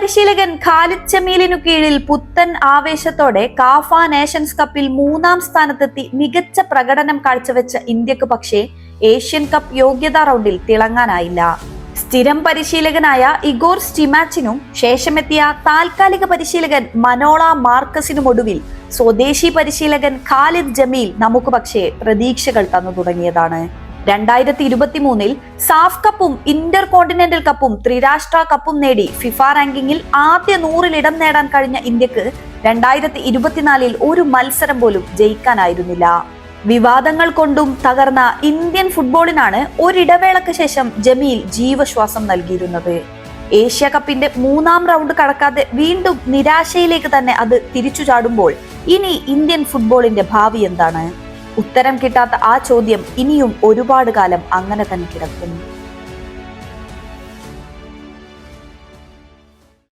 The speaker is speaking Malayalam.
പരിശീലകൻ ഖാലിദ് ജമീലിനു കീഴിൽ പുത്തൻ ആവേശത്തോടെ കാഫ നേഷൻസ് കപ്പിൽ 3-ാം സ്ഥാനത്തെത്തി മികച്ച പ്രകടനം കാഴ്ചവെച്ച ഇന്ത്യക്ക് പക്ഷേ ഏഷ്യൻ കപ്പ് യോഗ്യതാ റൗണ്ടിൽ തിളങ്ങാനായില്ല. സ്ഥിരം പരിശീലകനായ ഇഗോർ സ്റ്റിമാച്ചിനും ശേഷമെത്തിയ താൽക്കാലിക പരിശീലകൻ മനോള മാർക്കസിനുമൊടുവിൽ സ്വദേശി പരിശീലകൻ ഖാലിദ് ജമീൽ നമുക്ക് പക്ഷേ പ്രതീക്ഷകൾ തന്നു തുടങ്ങിയതാണ്. 2023 സാഫ് കപ്പും ഇന്റർ കോണ്ടിനെന്റൽ കപ്പും ത്രിരാഷ്ട്ര കപ്പും നേടി ഫിഫ റാങ്കിങ്ങിൽ ആദ്യ 100-ൽ ഇടം നേടാൻ കഴിഞ്ഞ ഇന്ത്യക്ക് 2024 ഒരു മത്സരം പോലും ജയിക്കാനായിരുന്നില്ല. വിവാദങ്ങൾ കൊണ്ടും തകർന്ന ഇന്ത്യൻ ഫുട്ബോളിനാണ് ഒരിടവേളയ്ക്ക് ശേഷം ജമീൽ ജീവശ്വാസം നൽകിയിരുന്നത്. ഏഷ്യ കപ്പിന്റെ 3-ാം റൗണ്ട് കടക്കാതെ വീണ്ടും നിരാശയിലേക്ക് തന്നെ അത് തിരിച്ചു ചാടുമ്പോൾ ഇനി ഇന്ത്യൻ ഫുട്ബോളിന്റെ ഭാവി എന്താണ്? ഉത്തരം കിട്ടാത്ത ആ ചോദ്യം ഇനിയും ഒരുപാട് കാലം അങ്ങനെ തന്നെ കിടക്കും.